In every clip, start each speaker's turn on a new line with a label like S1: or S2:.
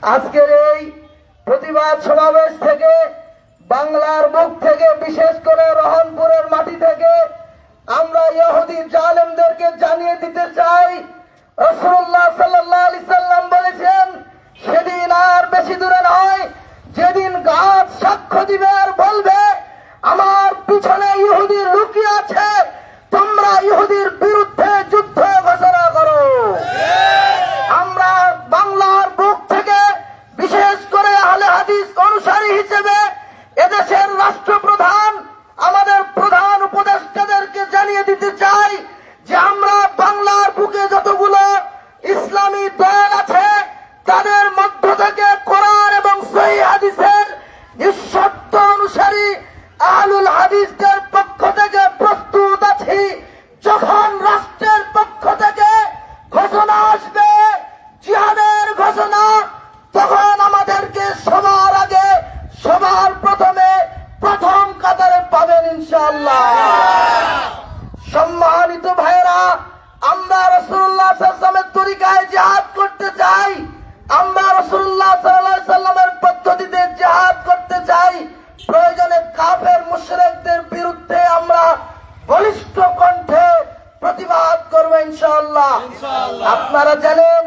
S1: আজকের এই প্রতিবাদ সমাবেশ থেকে, বাংলার বুক থেকে, বিশেষ করে রহনপুরের মাটি থেকে আমরা ইহুদি জালেমদেরকে জানিয়ে দিতে চাই, রাসূলুল্লাহ সাল্লাল্লাহু আলাইহি সাল্লাম বলেছেন, সেদিন আর বেশি দূরে নয় যেদিন গাছ সাক্ষ্য দিবে আর বলবে আমার পিছনে ইহুদি লুকিয়ে আছে, তোমরা ইহুদির বিরুদ্ধে যুদ্ধ ঘোষণা করো। আমরা বাংলার বুক থেকে বিশেষ করে আহলে হাদিস অনুসারী হিসেবে এদেশের রাষ্ট্রপ্রধান, আমাদের প্রধান উপদেষ্টাদেরকে জানিয়ে দিতে চাই যে আমরা বাংলার বুকে যতগুলো ইসলামী দল আছে তাদের মধ্য থেকে কোরআন এবং সহিহ হাদিসের নিঃশর্ত অনুসারী আহলুল হাদিসদের পক্ষ থেকে প্রস্তুত আছি। যখন রাষ্ট্রের পক্ষ থেকে ঘোষণা আসবে, জিহাদের ঘোষণা, তখন আমাদেরকে সবার আগে, সবার প্রথমে, প্রথম কাতারে পাবেন ইনশাআল্লাহ। সম্মানিত ভাইরা, আমরা রাসূলুল্লাহ সাল্লাল্লাহু আলাইহি ওয়াসাল্লামের তরিকায় জিহাদ করতে চাই, আমরা রাসূলুল্লাহ সাল্লাল্লাহু আলাইহি ওয়াসাল্লামের পদ্ধতিতে জিহাদ করতে চাই। প্রয়োজনে কাফের মুশরিকদের বিরুদ্ধে আমরা বলিষ্ঠ কণ্ঠে প্রতিবাদ করব ইনশাআল্লাহ। আপনারা জানেন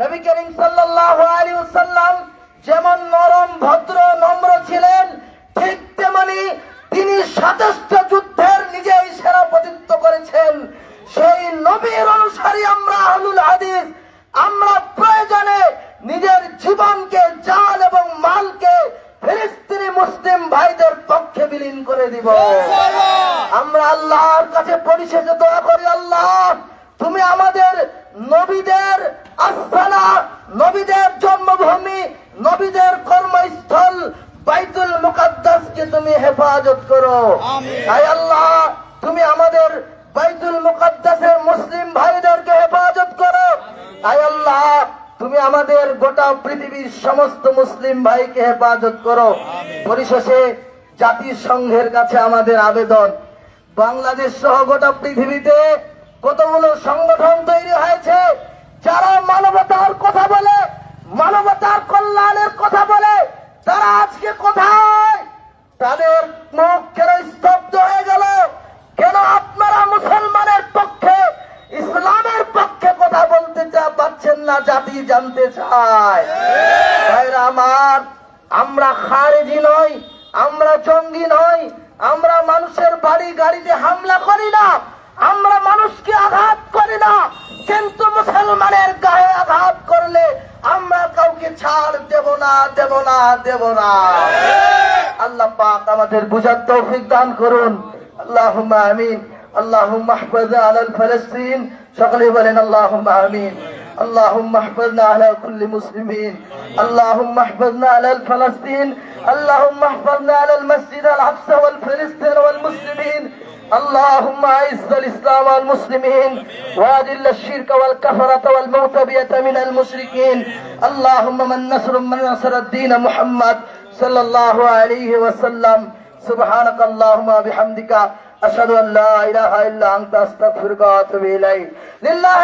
S1: নবী করিম সাল্লাল্লাহু আলাইহি ওয়াসাল্লাম যেমন নরম, ভদ্র, নম্র ছিলেন, ঠিক তেমনি তিনি সচেষ্ট যুদ্ধের নিজেই সেনাপতিত্ব করেছেন। সেই নবীর অনুসারী আমরা আহলুল হাদিস, আমরা প্রয়োজনে নিজের জীবনকে, জান এবং মালকে ফিলিস্তিনি মুসলিম ভাইদের পক্ষে বিলীন করে দিব। আমরা আল্লাহর কাছে পরিশেষে দোয়া করি, আল্লাহ তুমি আমাদের নবীদের আস্তানা, নবীদের জন্মভূমি, নবীদের কর্মস্থল বাইতুল মুকাদ্দাসকে তুমি হেফাজত করো। আয় আল্লাহ তুমি আমাদের বাইতুল মুকাদ্দাসের মুসলিম ভাইদেরকে হেফাজত করো। আয় আল্লাহ তুমি আমাদের গোটা পৃথিবীর সমস্ত মুসলিম ভাইকে হেফাজত করো। পরিশেষে জাতিসংঘের কাছে আমাদের আবেদন, বাংলাদেশ সহ গোটা পৃথিবীতে কতগুলো সংগঠন তৈরি হয়েছে যারা মানবতার কথা বলে, মানবতার কল্যাণের কথা বলে, তারা আজকে কোথায়? তাদের মুখ কেন স্তব্ধ হয়ে গেল? কেন আপনারা মুসলমানের পক্ষে, ইসলামের পক্ষে কথা বলতে পারছেন না? জাতি জানতে চায়। ভাইরা আমার, আমরা খারেজি নই, আমরা জঙ্গি নই, আমরা মানুষের বাড়ি গাড়িতে হামলা করি না, আমরা মানুষকে আঘাত করি না, কিন্তু মুসলমানের গায়ে আঘাত করলে আমরা কাউকে ছাড় দেব না, দেব না, দেব না। আল্লাহ পাক আমাদের বুঝার তৌফিক দান করুন। আল্লাহুম্মা আমিন। আল্লাহুম্মা ইহফাযনা আলাল ফিলিস্তিন। সকলে বলেন আল্লাহুম্মা আমিন। আল্লাহুম্মা ইহফাযনা আলা কুল্লি মুসলিমিন। আল্লাহুম্মা ইহফাযনা আলাল ফিলিস্তিন। আল্লাহুম্মা ইহফাযনা আলাল মসজিদ আল আকসা ওয়াল ফিলিস্তিন ওয়াল মুসলিমিন। اللهم اعز الاسلام والمسلمين واذل الشرك والكفرة والمعتبية من المشركين. اللهم من نصر الدين محمد صلى الله عليه وسلم. سبحانك اللهم وبحمدك اشهد ان لا اله الا انت استغفرك واتوب اليك. لله